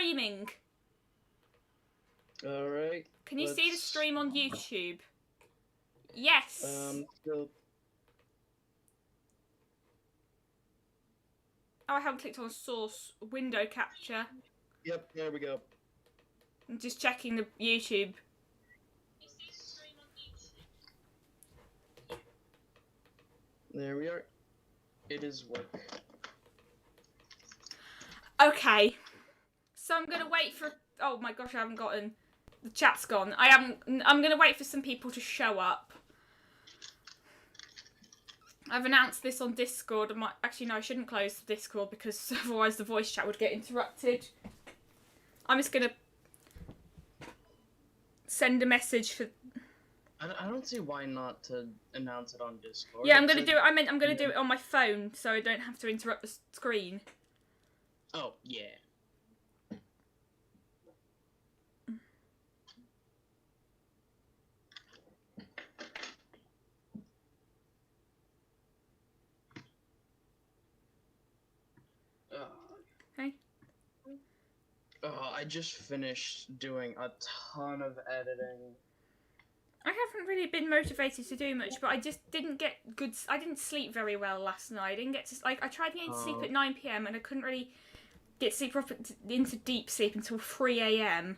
streaming. Alright. Can you see the stream on YouTube? Yes. Still... Oh, I haven't clicked on source window capture. Yep, there we go. I'm just checking the YouTube. There we are. It is work. Okay. So I'm gonna wait for. Oh my gosh, I haven't gotten. The chat's gone. I'm gonna wait for some people to show up. I've announced this on Discord. Actually, no, I shouldn't close the Discord because otherwise the voice chat would get interrupted. I'm just gonna send a message for. I don't see why not to announce it on Discord. Yeah, I'm gonna do it. I'm gonna do it on my phone so I don't have to interrupt the screen. Oh yeah. Hey. Oh, I just finished doing a ton of editing. I haven't really been motivated to do much, but I just didn't get good. I didn't sleep very well last night. I didn't get to I tried getting to sleep at 9 p.m. and I couldn't really get sleep proper into deep sleep until 3 a.m.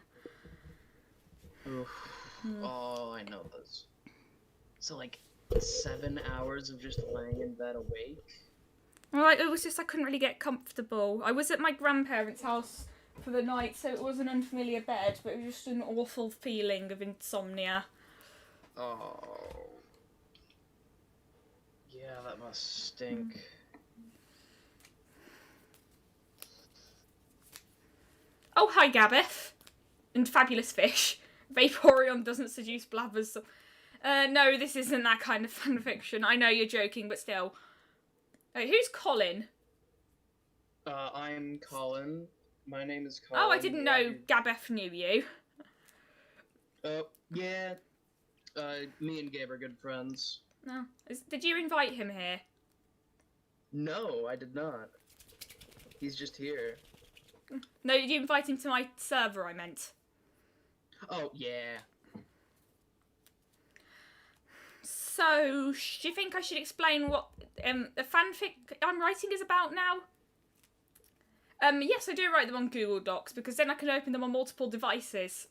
Oh, I know this. So like 7 hours of just laying in bed awake. Well, it was just I couldn't really get comfortable. I was at my grandparents' house for the night, so it was an unfamiliar bed, but it was just an awful feeling of insomnia. Oh. Yeah, that must stink. Oh, hi, Gabeth. And Fabulous Fish. Vaporeon doesn't seduce blabbers. No, this isn't that kind of fanfiction. I know you're joking, but still. Wait, who's Colin? I'm Colin. My name is Colin. Oh, I didn't know Gabeth knew you. Yeah. Me and Gabe are good friends. No. Did you invite him here? No, I did not. He's just here. No, did you invite him to my server, I meant? Oh, yeah. So, do you think I should explain what the fanfic I'm writing is about now? Yes, I do write them on Google Docs, because then I can open them on multiple devices.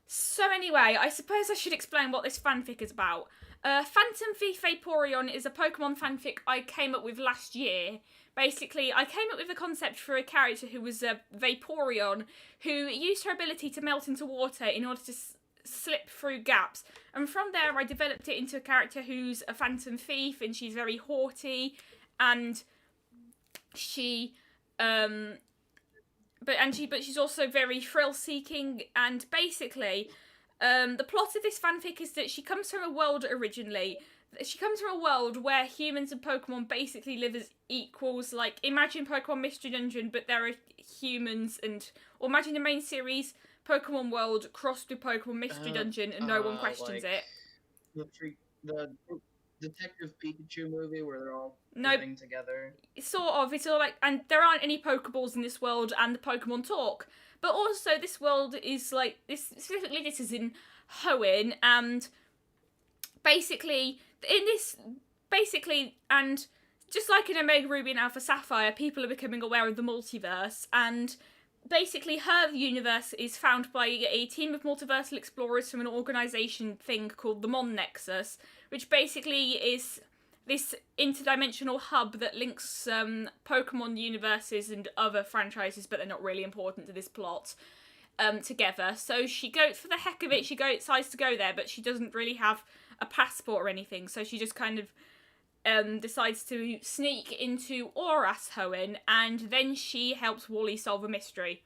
So anyway, I suppose I should explain what this fanfic is about. Phantom Thief Vaporeon is a Pokemon fanfic I came up with last year. Basically, I came up with a concept for a character who was a Vaporeon, who used her ability to melt into water in order to slip through gaps. And from there, I developed it into a character who's a Phantom Thief, and she's very haughty, and she, but she's also very thrill-seeking, and basically, the plot of this fanfic is that she comes from a world originally. She comes from a world where humans and Pokemon basically live as equals. Like, imagine Pokemon Mystery Dungeon, but there are humans or imagine the main series Pokemon World crossed with Pokemon Mystery Dungeon, and no one questions it. The Detective Pikachu movie where they're all living together. Sort of. It's all like, and there aren't any Pokeballs in this world, and the Pokemon talk. But also, this world is like specifically this is in Hoenn, and basically and just like in Omega Ruby and Alpha Sapphire, people are becoming aware of the multiverse, and basically her universe is found by a team of multiversal explorers from an organisation thing called the Mon Nexus, which basically is this interdimensional hub that links Pokemon universes and other franchises, but they're not really important to this plot, together. So she goes, for the heck of it, decides to go there, but she doesn't really have a passport or anything, so she just kind of decides to sneak into Oras Hoenn, and then she helps Wally solve a mystery.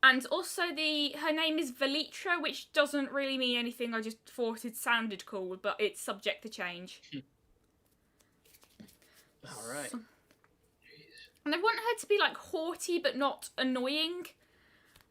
And also her name is Velitra, which doesn't really mean anything, I just thought it sounded cool, but it's subject to change. Alright. And I want her to be, like, haughty but not annoying.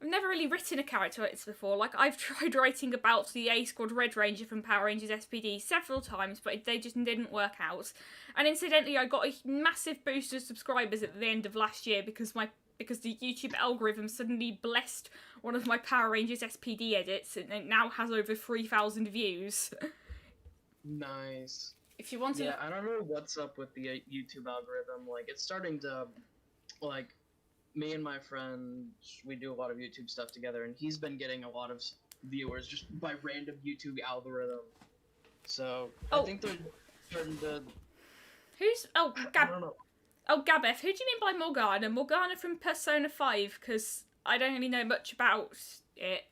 I've never really written a character like this before. Like, I've tried writing about the A Squad Red Ranger from Power Rangers SPD several times, but they just didn't work out. And incidentally, I got a massive boost of subscribers at the end of last year because the YouTube algorithm suddenly blessed one of my Power Rangers SPD edits, and it now has over 3,000 views. Nice. If you want to... Yeah, I don't know what's up with the YouTube algorithm. Like, it's starting to, like, me and my friend, we do a lot of YouTube stuff together, and he's been getting a lot of viewers just by random YouTube algorithm. So, I think they're starting to... Who's... Oh, I don't know. Oh, Gabeth, who do you mean by Morgana? Morgana from Persona 5, because I don't really know much about it.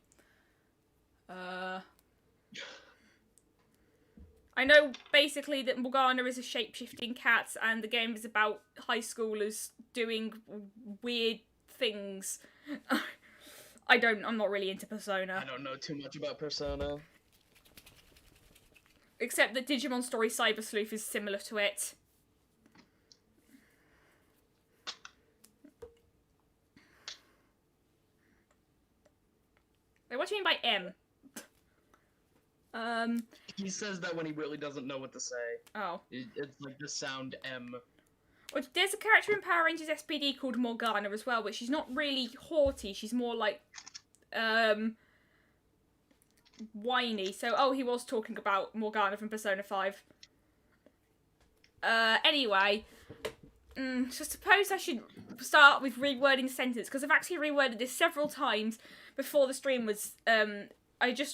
I know basically that Morgana is a shape-shifting cat, and the game is about high schoolers doing weird things. I'm not really into Persona. I don't know too much about Persona. Except that Digimon Story Cyber Sleuth is similar to it. Wait, what do you mean by M? He says that when he really doesn't know what to say. Oh. It's like the sound M. Well, there's a character in Power Rangers SPD called Morgana as well, but she's not really haughty. She's more like, whiny. So, he was talking about Morgana from Persona 5. Anyway. So suppose I should start with rewording the sentence, because I've actually reworded this several times before the stream was,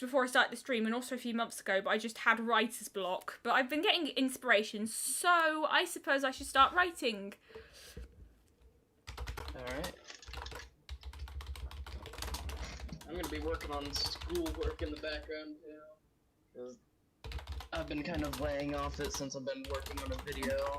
before I started the stream, and also a few months ago, but I just had writer's block. But I've been getting inspiration, so I suppose I should start writing. Alright. I'm gonna be working on schoolwork in the background, too. Because I've been kind of laying off it since I've been working on a video.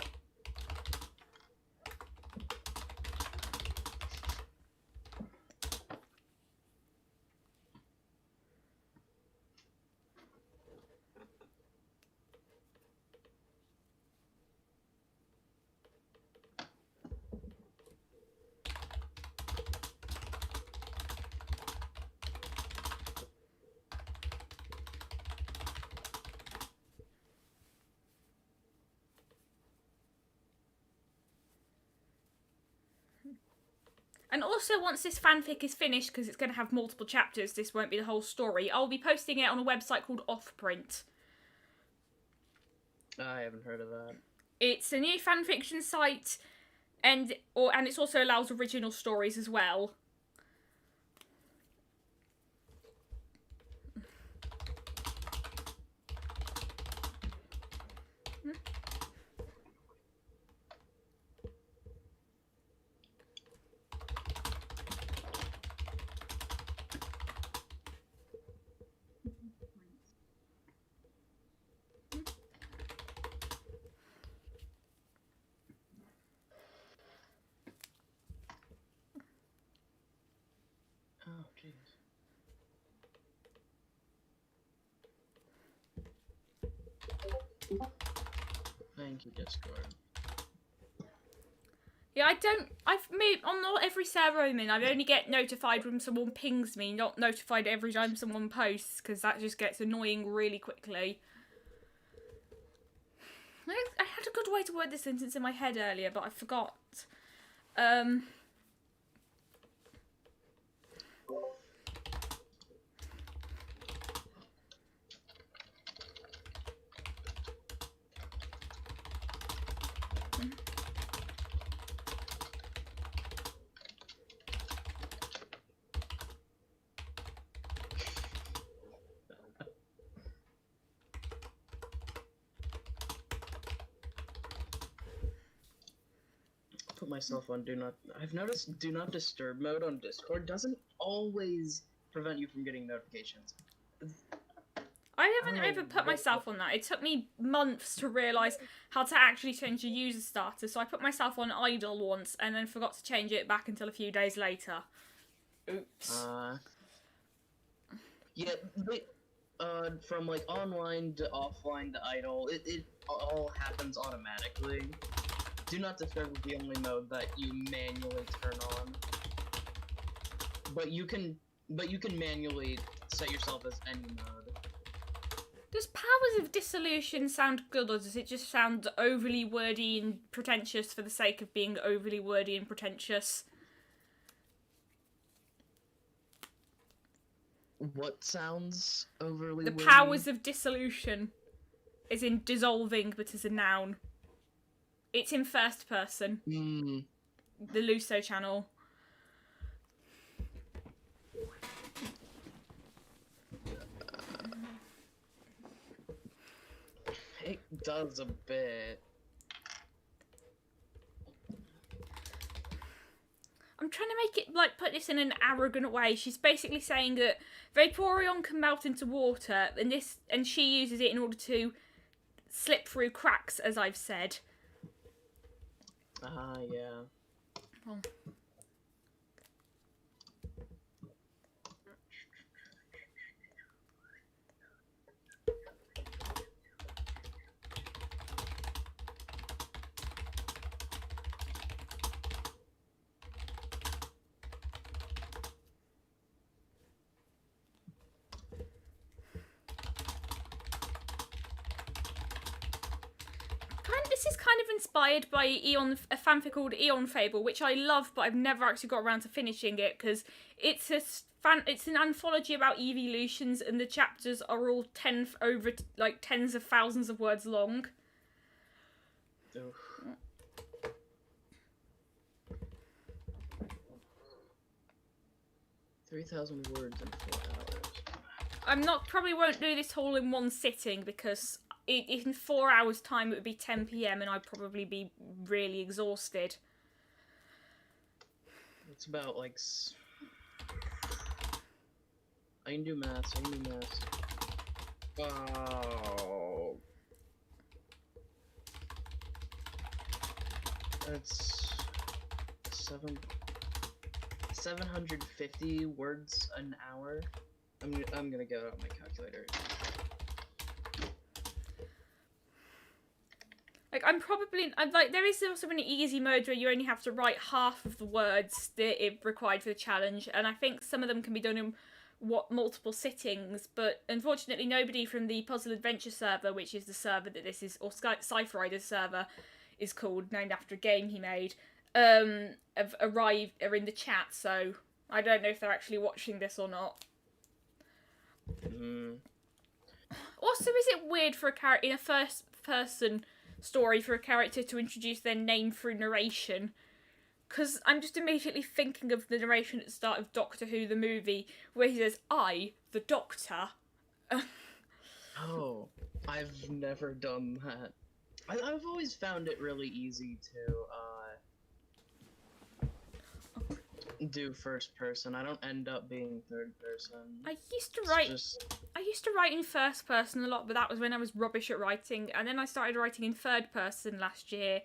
And also, once this fanfic is finished, because it's going to have multiple chapters, this won't be the whole story, I'll be posting it on a website called Offprint. I haven't heard of that. It's a new fanfiction site, and it also allows original stories as well. Oh, jeez. Thank you, Discord. Yeah, I've made, on not every server I'm in, I only get notified when someone pings me, not notified every time someone posts, because that just gets annoying really quickly. I had a good way to word this sentence in my head earlier, but I forgot. Put myself on I've noticed do not disturb mode on Discord doesn't always prevent you from getting notifications. I haven't ever put myself on that. It took me months to realise how to actually change the user status, so I put myself on idle once and then forgot to change it back until a few days later. Oops. Yeah, from like online to offline to idle, it all happens automatically. Do not disturb is the only mode that you manually turn on. but you can manually set yourself as any mode. Does Powers of Dissolution sound good, or does it just sound overly wordy and pretentious for the sake of being overly wordy and pretentious? What sounds overly The wordy? Powers of Dissolution. Is in dissolving, but as a noun. It's in first person. The Luso channel. It does a bit. I'm trying to make it, like, put this in an arrogant way. She's basically saying that Vaporeon can melt into water, and she uses it in order to slip through cracks, as I've said. Yeah. Oh. This is kind of inspired by a fanfic called Eon Fable, which I love, but I've never actually got around to finishing it because it's an anthology about evolutions, and the chapters are all tens of thousands of words long. Oof. 3,000 words in 4 hours. Probably won't do this all in one sitting because in 4 hours' time it would be 10 PM and I'd probably be really exhausted. It's about like. I can do maths. Oh. That's 750 words an hour. I'm gonna get out my calculator. There is also an easy mode where you only have to write half of the words that it required for the challenge, and I think some of them can be done in multiple sittings, but unfortunately nobody from the Puzzle Adventure server, which is the server that this is, or Cypher Rider's server is called, named after a game he made, are in the chat, so I don't know if they're actually watching this or not. Also, is it weird for a character in a first-person story for a character to introduce their name through narration? Because I'm just immediately thinking of the narration at the start of Doctor Who, the movie, where he says, "I, the Doctor." Oh, I've never done that. I've always found it really easy to do first person. I don't end up being third person. I used to write in first person a lot, but that was when I was rubbish at writing, and then I started writing in third person last year.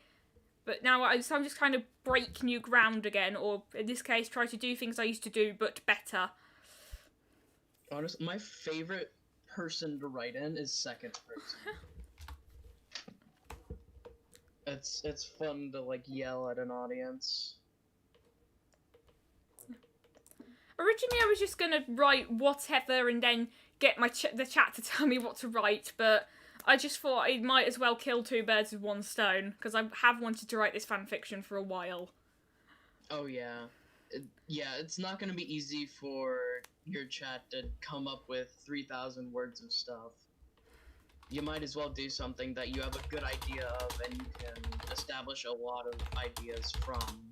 But now I'm just trying to break new ground again, or in this case, try to do things I used to do, but better. Honestly, my favorite person to write in is second person. It's fun to like yell at an audience. Originally, I was just gonna write whatever and then get the chat to tell me what to write, but I just thought I might as well kill two birds with one stone, because I have wanted to write this fanfiction for a while. Oh yeah. It's not gonna be easy for your chat to come up with 3,000 words of stuff. You might as well do something that you have a good idea of and you can establish a lot of ideas from.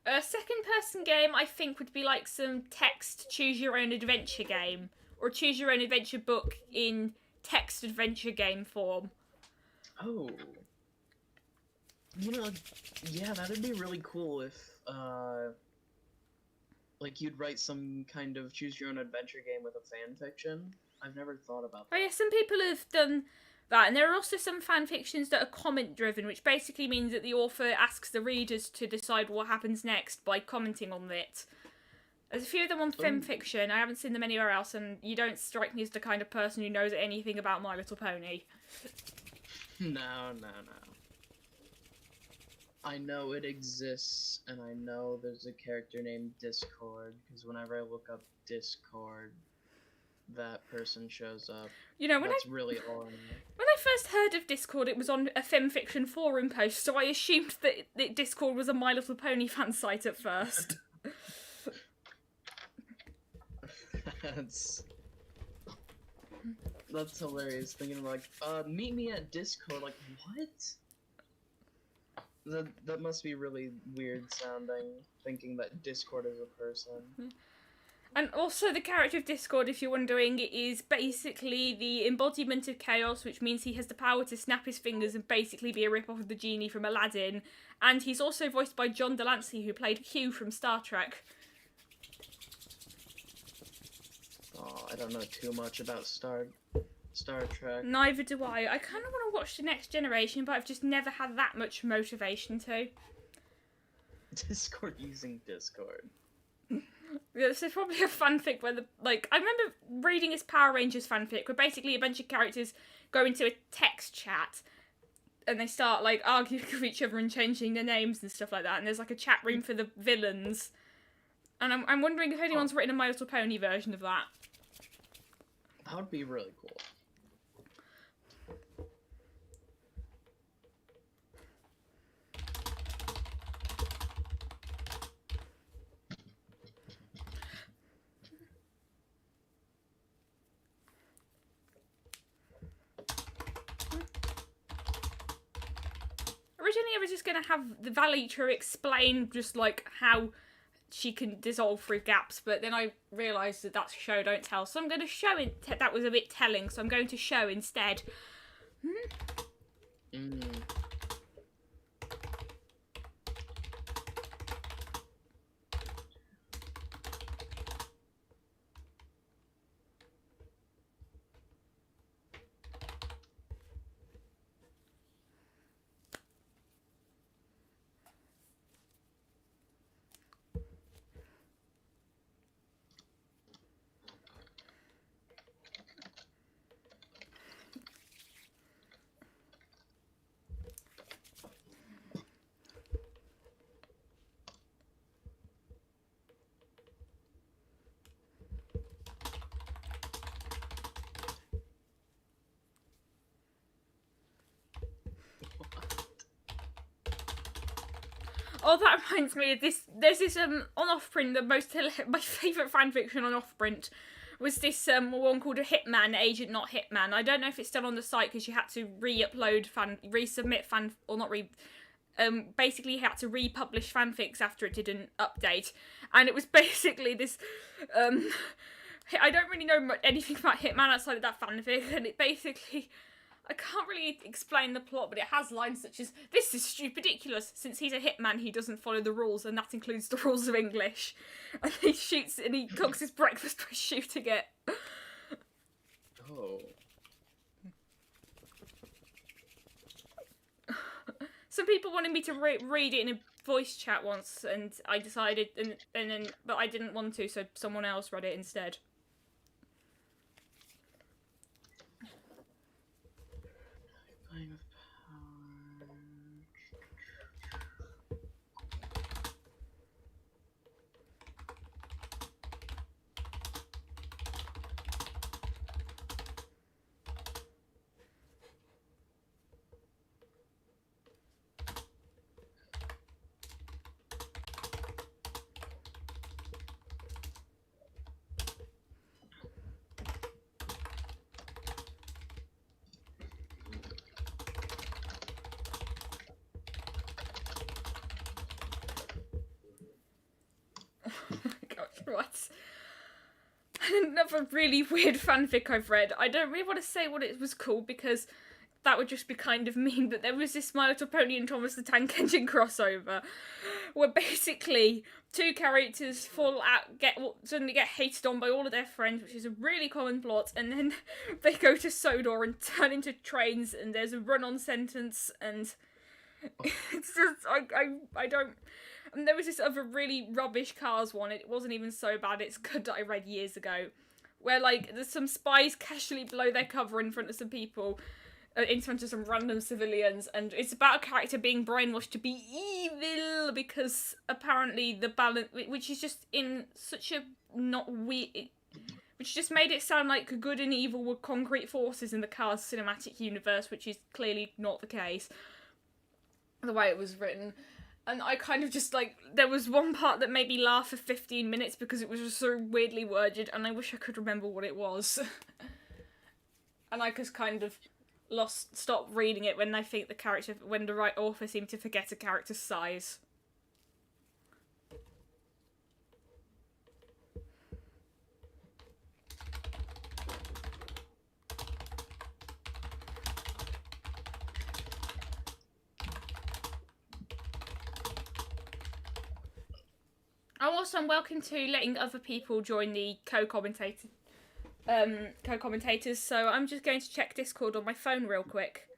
A second-person game, I think, would be like some text choose-your-own-adventure game, or choose-your-own-adventure book in text-adventure game form. Oh. Yeah, that'd be really cool if, like, you'd write some kind of choose-your-own-adventure game with a fan fiction. I've never thought about that. Oh yeah, some people have done that. And there are also some fan fictions that are comment driven, which basically means that the author asks the readers to decide what happens next by commenting on it. There's a few of them on fanfiction. I haven't seen them anywhere else, and you don't strike me as the kind of person who knows anything about My Little Pony. No. I know it exists, and I know there's a character named Discord, because whenever I look up Discord, that person shows up. You know, That's really all I know. When I first heard of Discord, it was on a fanfiction forum post, so I assumed that Discord was a My Little Pony fan site at first. That's hilarious. Thinking like, meet me at Discord. Like, what? That must be really weird sounding. Thinking that Discord is a person. And also the character of Discord, if you're wondering, is basically the embodiment of chaos, which means he has the power to snap his fingers and basically be a rip-off of the genie from Aladdin. And he's also voiced by John Delancey, who played Hugh from Star Trek. Oh, I don't know too much about Star Trek. Neither do I. I kind of want to watch The Next Generation, but I've just never had that much motivation to. Discord using Discord. This is probably a fanfic where I remember reading this Power Rangers fanfic where basically a bunch of characters go into a text chat and they start arguing with each other and changing their names and stuff like that, and there's a chat room for the villains. And I'm wondering if anyone's written a My Little Pony version of that. That would be really cool. Originally, I was just going to have the Valitra explain just how she can dissolve through gaps, but then I realised that that's show don't tell, so I'm going to show it. That was a bit telling, so I'm going to show instead. Oh, that reminds me of this. There's this on Offprint. My favourite fanfiction on Offprint was this one called a Hitman Agent Not Hitman. I don't know if it's still on the site because you had to basically you had to republish fanfics after it didn't update, and it was basically this. I don't really know anything about Hitman outside of that fanfic, and it basically. I can't really explain the plot, but it has lines such as, "This is ridiculous. Since he's a hitman, he doesn't follow the rules, and that includes the rules of English." And he cooks his breakfast by shooting it. Oh. Some people wanted me to read it in a voice chat once, and I decided, but I didn't want to, so someone else read it instead. Playing with What? Another really weird fanfic I've read. I don't really want to say what it was called because that would just be kind of mean, but there was this My Little Pony and Thomas the Tank Engine crossover where basically two characters suddenly get hated on by all of their friends, which is a really common plot, and then they go to Sodor and turn into trains, and there's a run-on sentence, and it's just I don't. And there was this other really rubbish Cars one. It wasn't even so bad. It's good that I read years ago, where like there's some spies casually blow their cover in front of some people, in front of some random civilians, and it's about a character being brainwashed to be evil because apparently the balance, which is just in such a not weird, which just made it sound like good and evil were concrete forces in the Cars cinematic universe, which is clearly not the case. The way it was written. And I kind of just, like, there was one part that made me laugh for 15 minutes because it was just so weirdly worded, and I wish I could remember what it was. And I just kind of stopped reading it when when the right author seemed to forget a character's size. I'm welcome to letting other people join the co-commentators, so I'm just going to check Discord on my phone real quick.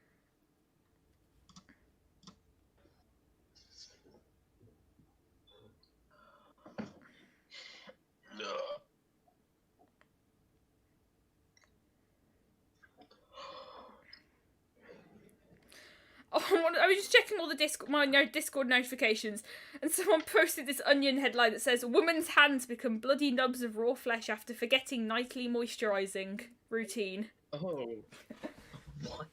Oh, I was just checking all the Discord notifications, and someone posted this Onion headline that says, "Woman's hands become bloody nubs of raw flesh after forgetting nightly moisturising routine." Oh. What?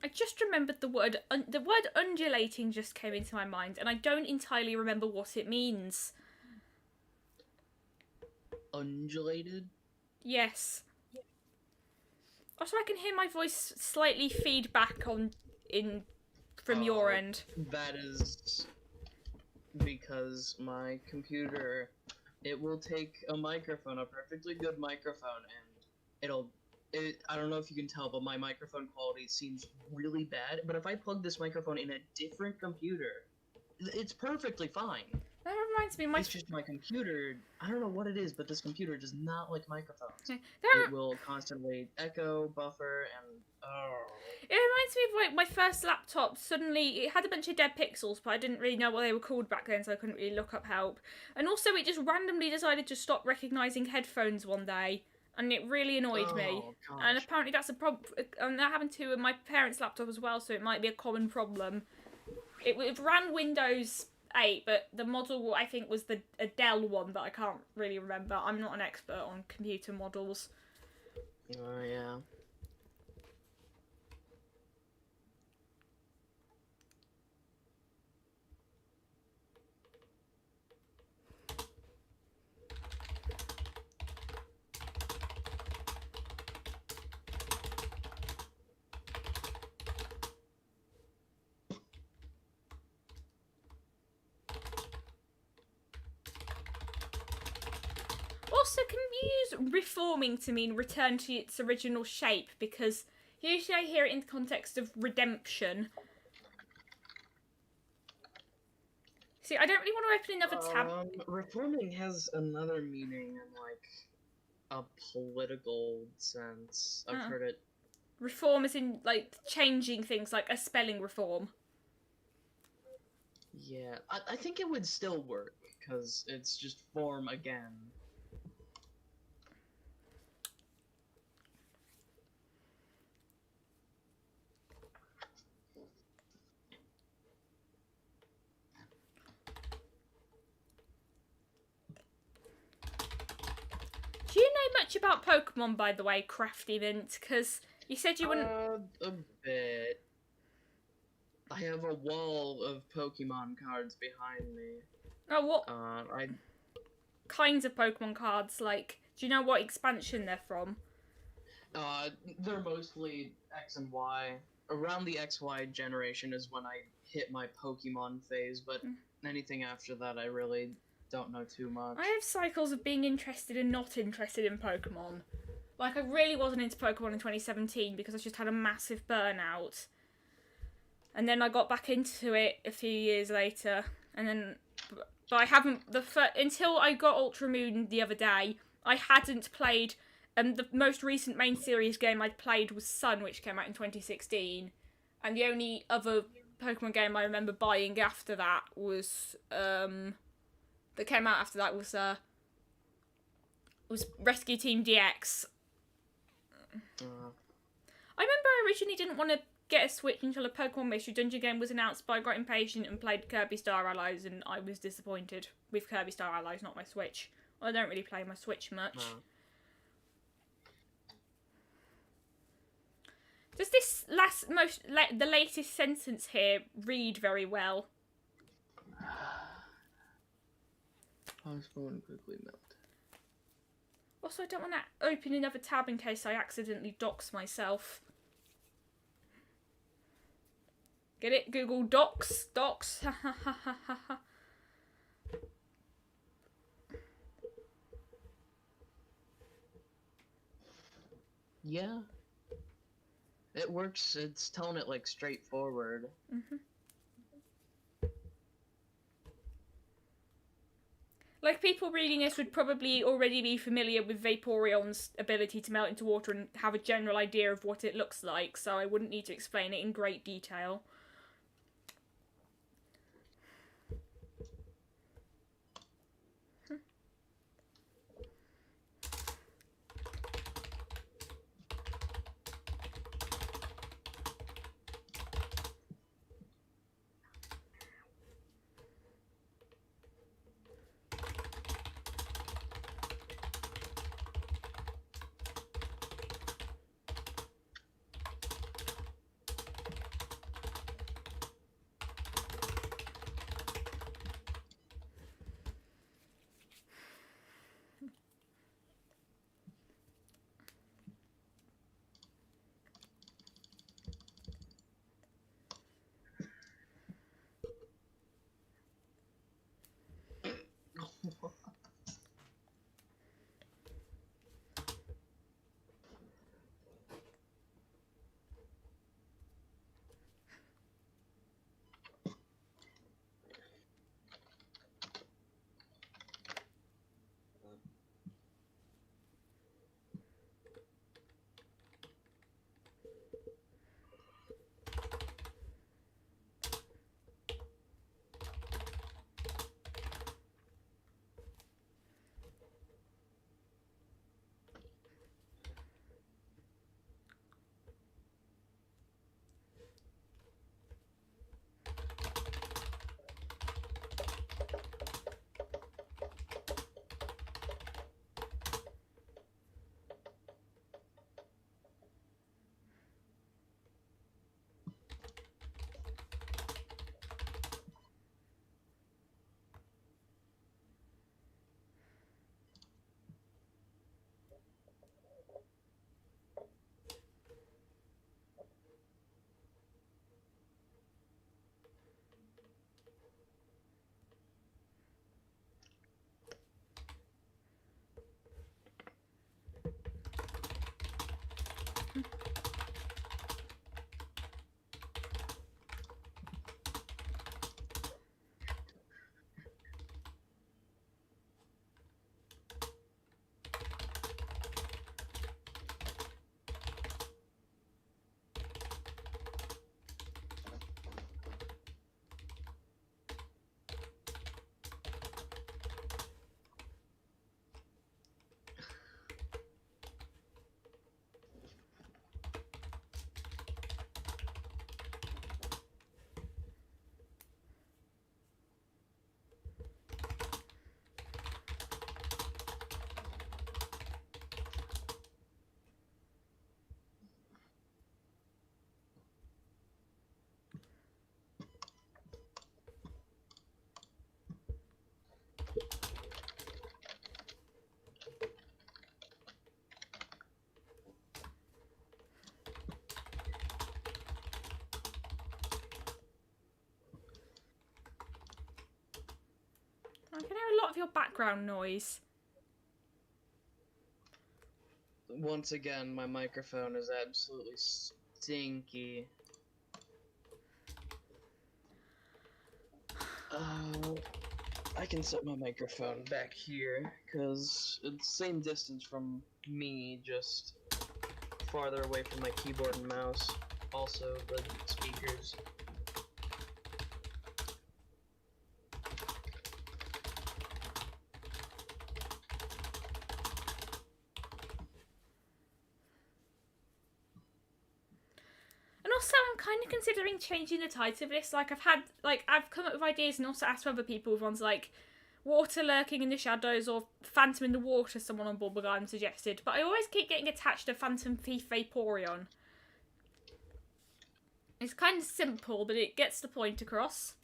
I just remembered the word undulating just came into my mind, and I don't entirely remember what it means. Undulated? Yes. Also, I can hear my voice slightly feedback from your end. That is because my computer, it will take a microphone, a perfectly good microphone, and I don't know if you can tell, but my microphone quality seems really bad. But if I plug this microphone in a different computer, it's perfectly fine. That reminds me, it's just my computer. I don't know what it is, but this computer does not like microphones. Yeah, it will constantly echo, buffer, and It reminds me of like my first laptop. Suddenly, it had a bunch of dead pixels, but I didn't really know what they were called back then, so I couldn't really look up help. And also, it just randomly decided to stop recognising headphones one day. And it really annoyed me. Gosh. And apparently that's a problem. And that happened to my parents' laptop as well, so it might be a common problem. It ran Windows 8, but the model, I think, was a Dell one that I can't really remember. I'm not an expert on computer models. Oh, yeah. Also, can we use reforming to mean return to its original shape? Because usually I hear it in the context of redemption. See, I don't really want to open another tab. Reforming has another meaning in, like, a political sense. I've heard it. Reform is in, like, changing things, like a spelling reform. Yeah, I think it would still work, because it's just form again. much about Pokemon, by the way, Crafty Mint? Because you said you wouldn't. A bit. I have a wall of Pokemon cards behind me. Oh, what I kinds of Pokemon cards? Like, do you know what expansion they're from? they're mostly X and Y. Around the XY generation is when I hit my Pokemon phase, but anything after that, I really don't know too much. I have cycles of being interested and not interested in Pokemon. Like, I really wasn't into Pokemon in 2017 because I just had a massive burnout. And then I got back into it a few years later, and then, but I haven't until I got Ultra Moon the other day. I hadn't played. The most recent main series game I'd played was Sun, which came out in 2016, and the only other Pokemon game I remember buying after that was that came out after that was Rescue Team DX. I remember I originally didn't want to get a Switch until a Pokemon Mystery Dungeon game was announced, but I got impatient and played Kirby Star Allies, and I was disappointed with Kirby Star Allies, not my Switch. Well, I don't really play my Switch much. No. Does this the latest sentence here read very well? Pause phone quickly melt. Also, I don't want to open another tab in case I accidentally dox myself. Get it? Google Docs. Docs. Ha ha ha ha ha ha. Yeah. It works. It's telling it like straightforward. Mhm. Like, people reading this would probably already be familiar with Vaporeon's ability to melt into water and have a general idea of what it looks like, so I wouldn't need to explain it in great detail. can hear a lot of your background noise. Once again, my microphone is absolutely stinky. I can set my microphone back here, because it's the same distance from me, just farther away from my keyboard and mouse. Also, the speakers. And also, I'm kind of considering changing the title of this. Like, I've come up with ideas and also asked other people with ones like Water Lurking in the Shadows or Phantom in the Water, someone on Bubblegum suggested. But I always keep getting attached to Phantom Thief Vaporeon. It's kind of simple, but it gets the point across.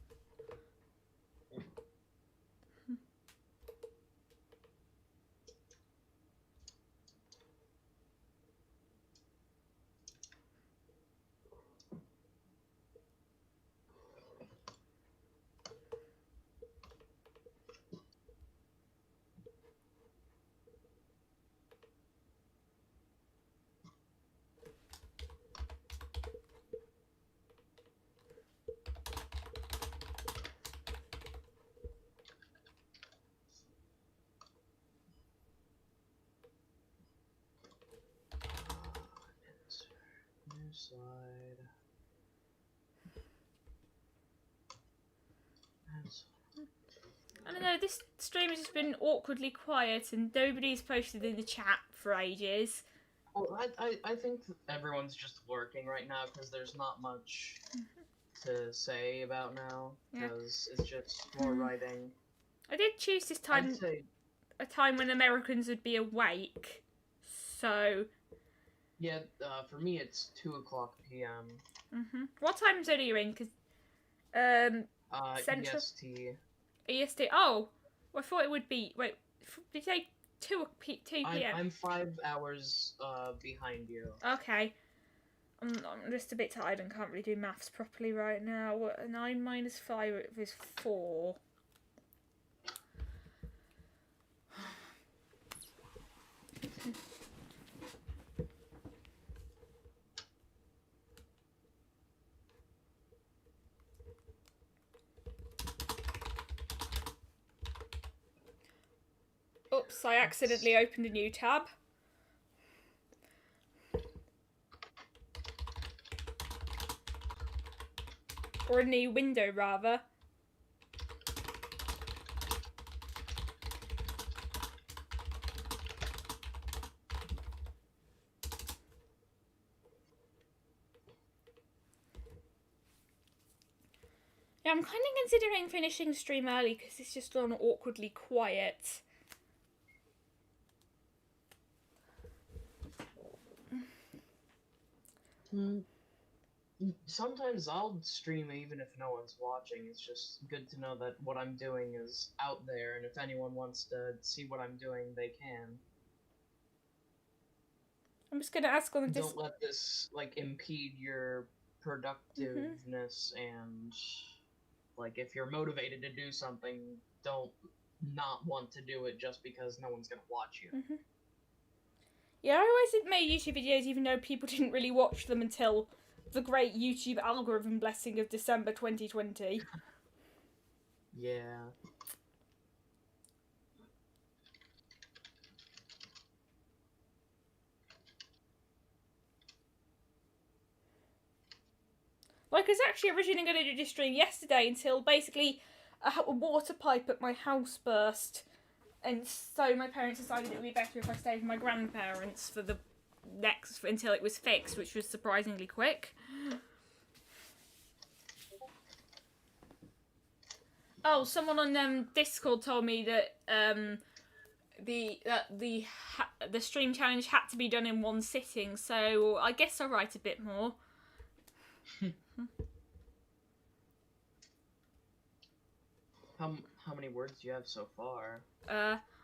Slide. I don't know, this stream has just been awkwardly quiet and nobody's posted in the chat for ages. Well, I think everyone's just working right now because there's not much to say about now, because it's just more writing. I did choose this time, a time when Americans would be awake, so... Yeah, for me it's 2:00 p.m. What time zone are you in? Because, Central? EST. EST. Oh, well, I thought it would be. Wait, did you say 2 p.m.? I'm 5 hours behind you. Okay. I'm just a bit tired and can't really do maths properly right now. 9 minus 5 is 4. Oops, I accidentally opened a new tab. Or a new window, rather. Yeah, I'm kind of considering finishing the stream early because it's just gone awkwardly quiet. Sometimes I'll stream even if no one's watching. It's just good to know that what I'm doing is out there, and if anyone wants to see what I'm doing, they can. I'm just gonna ask on the Don't let this like impede your productiveness, and like if you're motivated to do something, don't not want to do it just because no one's gonna watch you. Yeah, I always made YouTube videos even though people didn't really watch them until the great YouTube algorithm blessing of December 2020. Yeah. Like, I was actually originally going to do this stream yesterday until basically a water pipe at my house burst. And so my parents decided it would be better if I stayed with my grandparents for the until it was fixed, which was surprisingly quick. Oh, someone on Discord told me that the stream challenge had to be done in one sitting, so I guess I'll write a bit more. How many words do you have so far?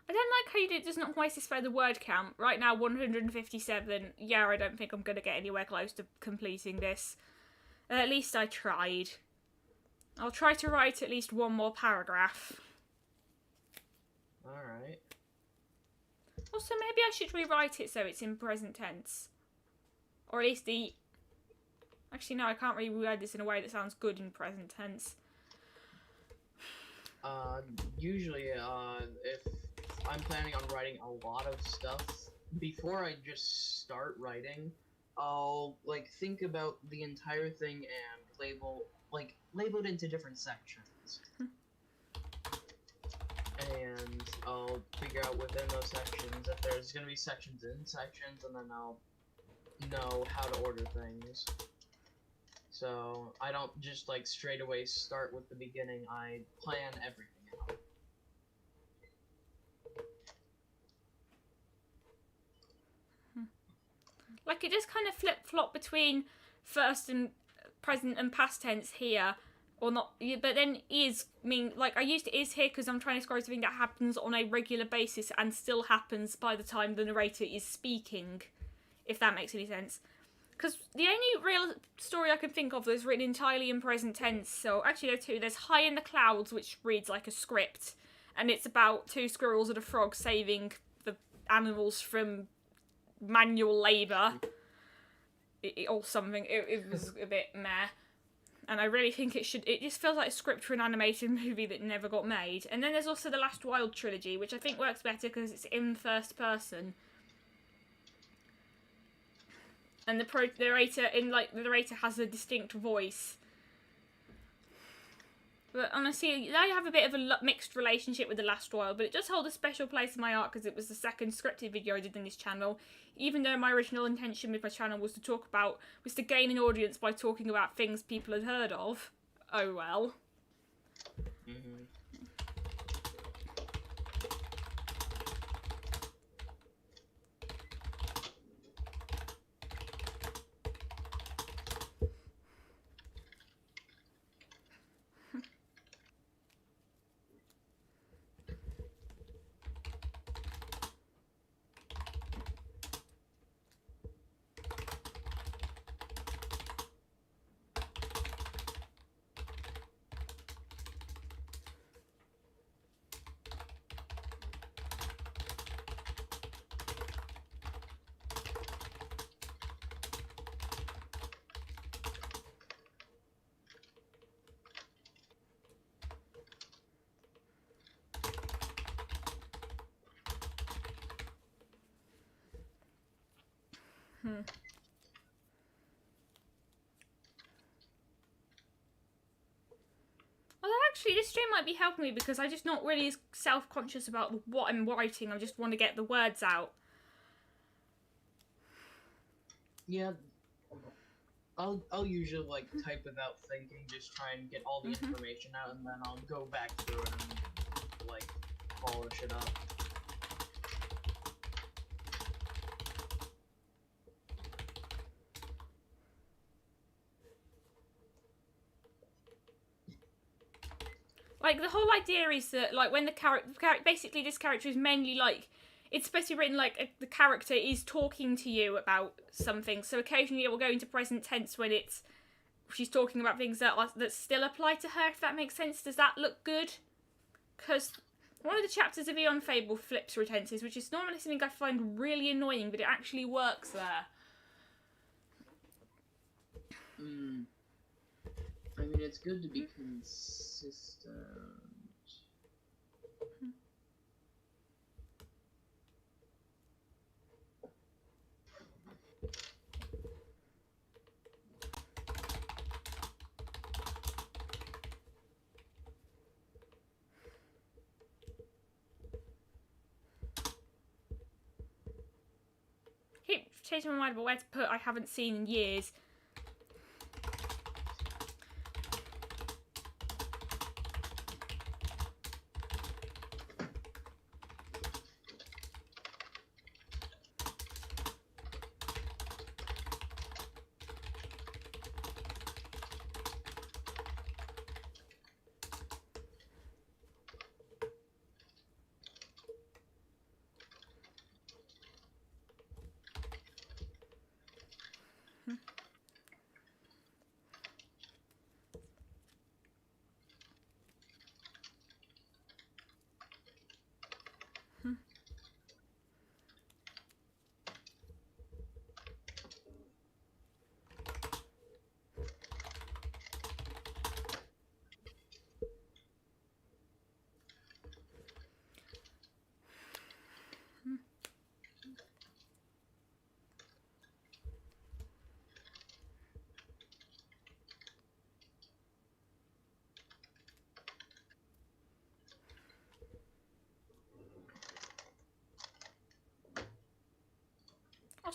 I don't like how it does not always display the word count. Right now, 157. Yeah, I don't think I'm going to get anywhere close to completing this. At least I tried. I'll try to write at least one more paragraph. Alright. Also, maybe I should rewrite it so it's in present tense. Or at least the... Actually, no, I can't really rewrite this in a way that sounds good in present tense. Usually, if I'm planning on writing a lot of stuff, before I just start writing, I'll, like, think about the entire thing and label it into different sections. And I'll figure out within those sections if there's gonna be sections in sections, and then I'll know how to order things. So I don't just like straight away start with the beginning. I plan everything out. Like, it just kind of flip-flop between first and present and past tense here. Or not, but then is, I used is here because I'm trying to describe something that happens on a regular basis and still happens by the time the narrator is speaking. If that makes any sense. Because the only real story I can think of that's written entirely in present tense, so actually there are two. There's High in the Clouds, which reads like a script, and it's about 2 squirrels and a frog saving the animals from manual labour. Or something. It was a bit meh. And I really think it just feels like a script for an animated movie that never got made. And then there's also the Last Wild trilogy, which I think works better because it's in first person. And the narrator has a distinct voice. But honestly, I have a bit of a mixed relationship with The Last Wild, but it does hold a special place in my heart because it was the second scripted video I did on this channel. Even though my original intention with my channel was to gain an audience by talking about things people had heard of. Oh well. Mm-hmm. Although actually this stream might be helping me because I'm just not really as self-conscious about what I'm writing. I just want to get the words out. Yeah. I'll usually like type without thinking, just try and get all the information out, and then I'll go back through it and like polish it up. Like, the whole idea is that, like, when the character... Basically, this character is mainly, like... It's supposed to be written like the character is talking to you about something. So occasionally it will go into present tense when she's talking about things that still apply to her, if that makes sense. Does that look good? Because one of the chapters of Eon Fable flips through tenses, which is normally something I find really annoying, but it actually works there. I mean, it's good to be consistent. Keep changing my mind about where to put I haven't seen in years.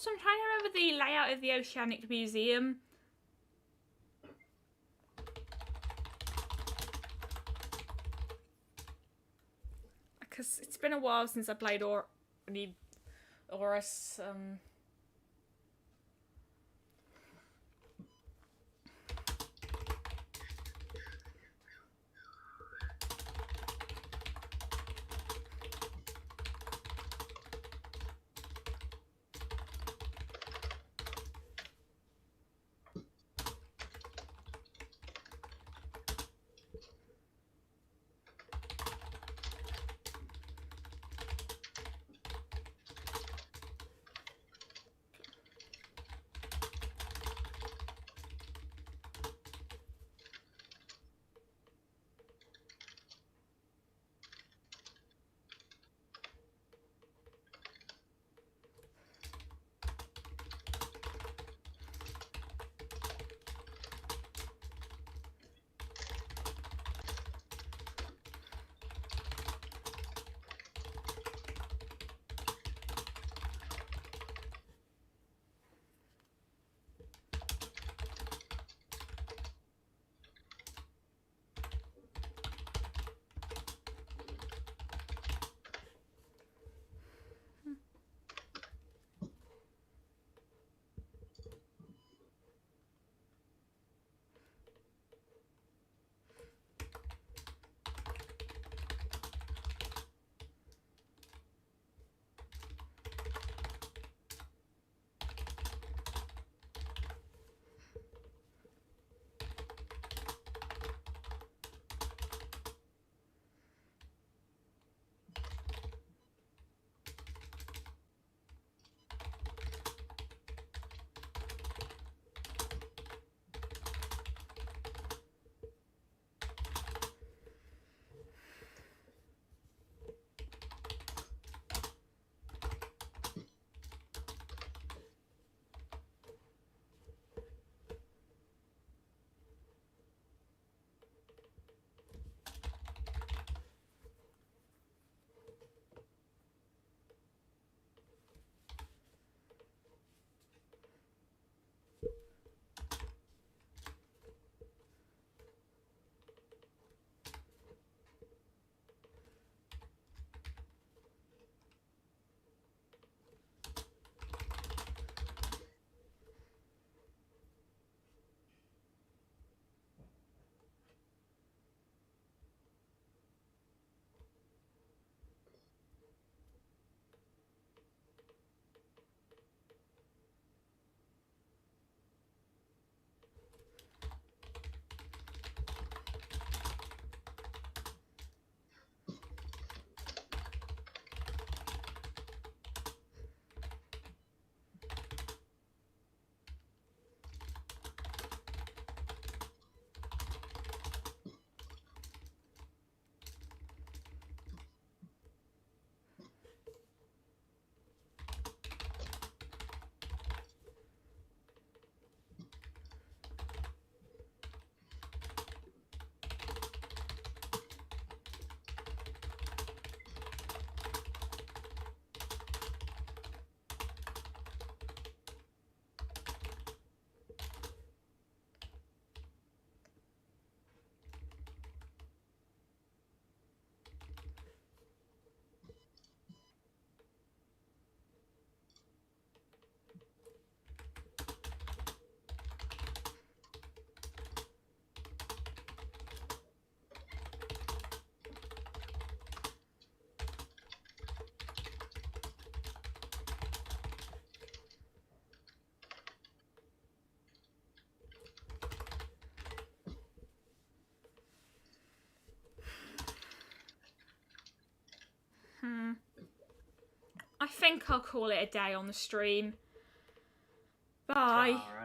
Also, I'm trying to remember the layout of the Oceanic Museum. Because it's been a while since I played Horus. I think I'll call it a day on the stream. Bye. Alright.